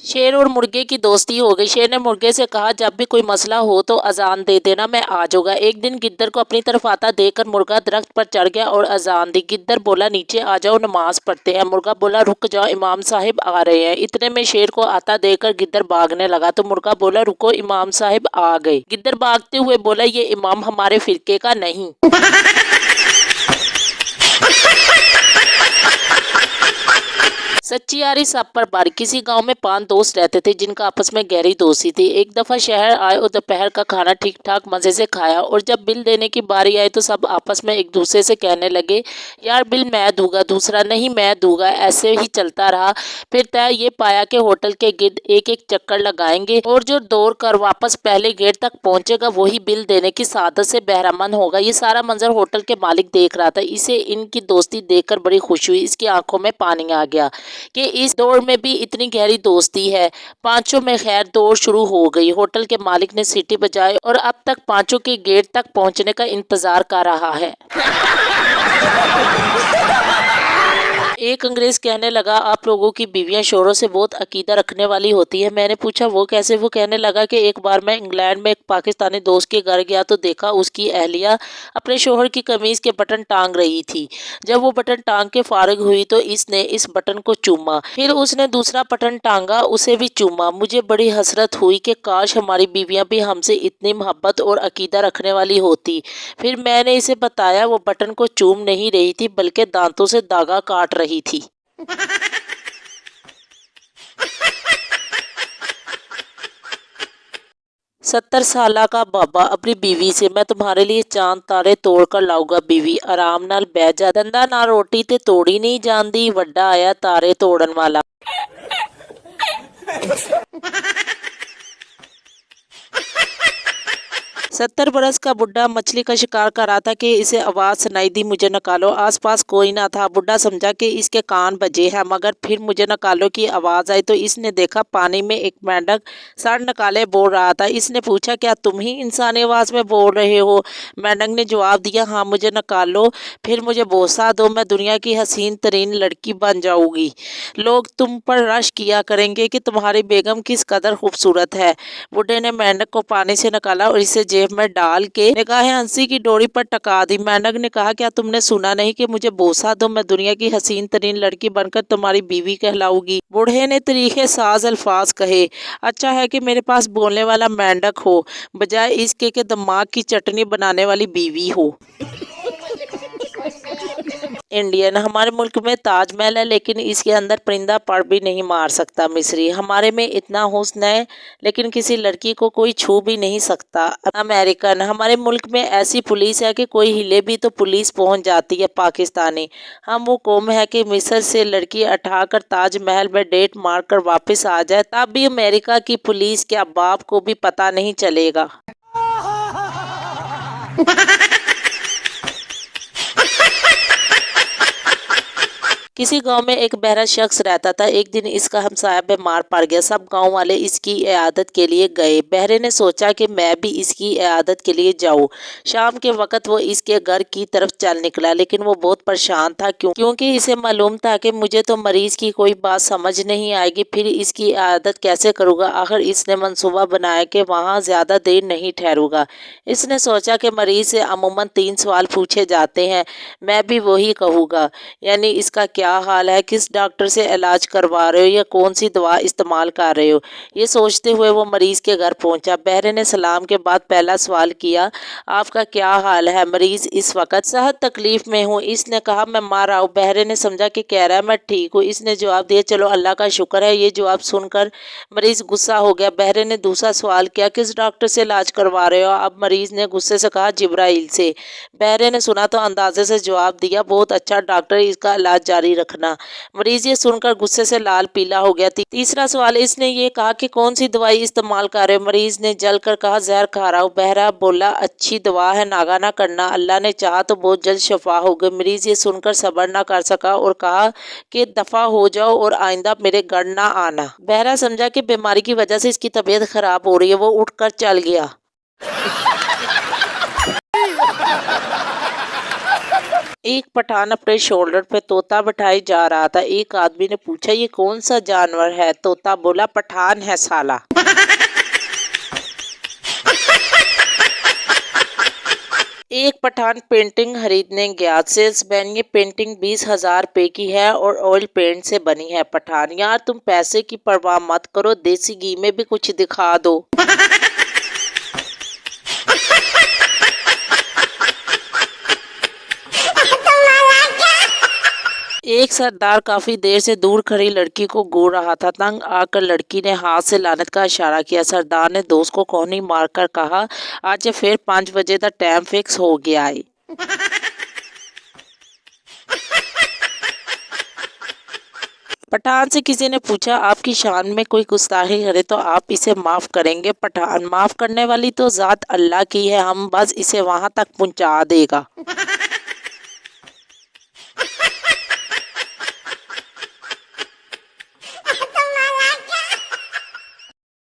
शेर और मुर्गे की दोस्ती हो गई। शेर ने मुर्गे से कहा, जब भी कोई मसला हो तो अजान दे देना, मैं आ जाऊंगा। एक दिन गिद्दर को अपनी तरफ आता देखकर मुर्गा दरख्त पर चढ़ गया और अजान दी। गिद्दर बोला, नीचे आ जाओ, नमाज पढ़ते हैं। मुर्गा बोला, रुक जाओ, इमाम साहिब आ रहे हैं। इतने में शेर को आता देखकर गिद्दर भागने लगा तो मुर्गा बोला, रुको, इमाम साहिब आ गए। गिद्दर भागते हुए बोला, ये इमाम हमारे फिरके का नहीं। सच्ची यारी सब पर भारी। किसी गांव में 5 दोस्त रहते थे जिनका आपस में गहरी दोस्ती थी। एक दफा शहर आए और दोपहर का खाना ठीक ठाक मजे से खाया और जब बिल देने की बारी आई तो सब आपस में एक दूसरे से कहने लगे, यार बिल मैं दूंगा, दूसरा नहीं मैं दूंगा। ऐसे ही चलता रहा। फिर तय ये पाया कि होटल के गिर्द एक एक चक्कर लगाएंगे और जो दौड़ कर वापस पहले गेट तक पहुंचेगा वही बिल देने की सादत से बहरामंद होगा। ये सारा मंजर होटल के मालिक देख रहा था। इसे इनकी दोस्ती देखकर बड़ी खुशी हुई। इसकी आंखों में पानी आ गया कि इस दौड़ में भी इतनी गहरी दोस्ती है। पांचों में खैर दौड़ शुरू हो गई। होटल के मालिक ने सीटी बजाई और अब तक पांचों के गेट तक पहुंचने का इंतजार कर रहा है। एक अंग्रेज कहने लगा, आप लोगों की बीवियां शोहरों से बहुत अकीदा रखने वाली होती है। मैंने पूछा, वो कैसे? वो कहने लगा कि एक बार मैं इंग्लैंड में एक पाकिस्तानी दोस्त के घर गया तो देखा उसकी अहलिया अपने शोहर की कमीज के बटन टांग रही थी। जब वो बटन टांग के फारिग हुई तो इसने इस बटन को चूमा, फिर उसने दूसरा बटन टांगा, उसे भी चूमा। मुझे बड़ी हसरत हुई कि काश हमारी बीवियां भी हमसे इतनी मोहब्बत और अकीदा रखने वाली होती। फिर मैंने इसे बताया वो बटन को चूम नहीं रही थी बल्कि दांतों से धागा काट रही थी। 70 साल का बाबा अपनी बीवी से, मैं तुम्हारे लिए चांद तारे तोड़ कर लाऊंगा बीवी, आराम नाल बह जा, दंदा ना रोटी ते तोड़ी नहीं जांदी, वड्डा आया तारे तोड़न वाला। 70 बरस का बुढ़ा मछली का शिकार कर रहा था कि इसे आवाज सुनाई दी, मुझे निकालो। आसपास कोई ना था। बुढ़ा समझा कि इसके कान बजे हैं, मगर फिर मुझे निकालो की आवाज आई तो इसने देखा पानी में एक मेंढक सर निकाले बोल रहा था। इसने पूछा, क्या तुम ही इंसानी आवाज में बोल रहे हो? मेंढक ने जवाब दिया, हाँ, मुझे निकालो, फिर मुझे बोसा दो, मैं दुनिया की हसीन तरीन लड़की बन जाऊंगी। लोग तुम पर रश किया करेंगे कि तुम्हारी बेगम किस कदर खूबसूरत है। बुढ़े ने मेंढक को पानी से निकाला और इसे जेब में डाल के निगाहें हंसी की डोरी पर टका दी। मेंढक ने कहा, क्या तुमने सुना नहीं कि मुझे बोसा दो, मैं दुनिया की हसीन तरीन लड़की बनकर तुम्हारी बीवी कहलाऊंगी। बूढ़े ने तरीके साज अल्फाज कहे, अच्छा है कि मेरे पास बोलने वाला मेंढक हो, बजाय इसके के दिमाग की चटनी बनाने वाली बीवी हो। इंडियन, हमारे मुल्क में ताजमहल है लेकिन इसके अंदर परिंदा पर भी नहीं मार सकता। मिस्री, हमारे में इतना हुस्न है लेकिन किसी लड़की को कोई छू भी नहीं सकता। अमेरिकन, हमारे मुल्क में ऐसी पुलिस है कि कोई हिले भी तो पुलिस पहुंच जाती है। पाकिस्तानी, हम वो कौम है कि मिस्र से लड़की उठाकर ताजमहल में डेट मार कर वापस आ जाए तब भी अमेरिका की पुलिस के बाप को भी पता नहीं चलेगा। किसी गांव में एक बहरा शख्स रहता था। एक दिन इसका हमसाया बीमार पड़ गया। सब गांव वाले इसकी इयादत के लिए गए। बहरे ने सोचा कि मैं भी इसकी इयादत के लिए जाऊं। शाम के वक्त वो इसके घर की तरफ चल निकला लेकिन वो बहुत परेशान था क्योंकि इसे मालूम था कि मुझे तो मरीज की कोई बात समझ नहीं आएगी, फिर इसकी इयादत कैसे करूँगा। आखिर इसने मंसूबा बनाया कि वहाँ ज़्यादा देर नहीं ठहरूंगा। इसने सोचा कि मरीज से अमूमन 3 सवाल पूछे जाते हैं, मैं भी वही कहूँगा, यानी इसका क्या हाल है, किस डॉक्टर से इलाज करवा रहे हो या कौन सी दवा इस्तेमाल कर रहे हो। ये सोचते हुए वो मरीज के घर पहुंचा। बहरे ने सलाम के बाद पहला सवाल किया, आपका क्या हाल है? मरीज इस वक्त सख्त तकलीफ में हूँ। इसने कहा, मैं मर आऊँ। बहरे ने समझा कि कह रहा है मैं ठीक हूँ। इसने जवाब दिया, चलो अल्लाह का शुक्र है। ये जवाब सुनकर मरीज गुस्सा हो गया। बहरे ने दूसरा सवाल किया, किस डॉक्टर से इलाज करवा रहे हो? अब मरीज ने गुस्से से कहा, जिब्राइल से। बहरे ने सुना तो अंदाजे से जवाब दिया, बहुत अच्छा डॉक्टर, इसका इलाज जारी रखना। मरीज ये सुनकर गुस्से से लाल पीला हो गया। तीसरा सवाल इसने ये कहा कि कौन सी दवाई इस्तेमाल कर रहे हो? मरीज ने जलकर कहा, जहर खा रहा हूँ। बहरा बोला, अच्छी दवा है, नागा ना करना, अल्लाह ने चाहा तो बहुत जल्द शफा हो गई। मरीज ये सुनकर सब्र ना कर सका और कहा कि दफा हो जाओ और आइंदा मेरे घर ना आना। बहरा समझा कि बीमारी की वजह से इसकी तबीयत खराब हो रही है। वो उठकर चल गया। ایک پٹھان اپنے شولڈر پہ طوطا بٹھائے جا رہا تھا۔ ایک آدمی نے پوچھا یہ کون سا جانور ہے؟ طوطا بولا پٹھان ہے سالا۔ ایک پٹھان پینٹنگ خریدنے گیا۔ سیلز مین یہ پینٹنگ 20,000 روپے کی ہے اور آئل پینٹ سے بنی ہے۔ پٹھان یار تم پیسے کی پرواہ مت کرو، دیسی گھی میں بھی کچھ دکھا دو۔ ایک سردار کافی دیر سے دور کھڑی لڑکی کو گھور رہا تھا۔ تنگ آ کر لڑکی نے ہاتھ سے لعنت کا اشارہ کیا۔ سردار نے دوست کو کوہنی مار کر کہا آج پھر 5 بجے دا ٹائم فکس ہو گیا ہے۔ پٹھان سے کسی نے پوچھا آپ کی شان میں کوئی گستاخی کرے تو آپ اسے معاف کریں گے؟ پٹھان معاف کرنے والی تو ذات اللہ کی ہے، ہم بس اسے وہاں تک پہنچا دے گا۔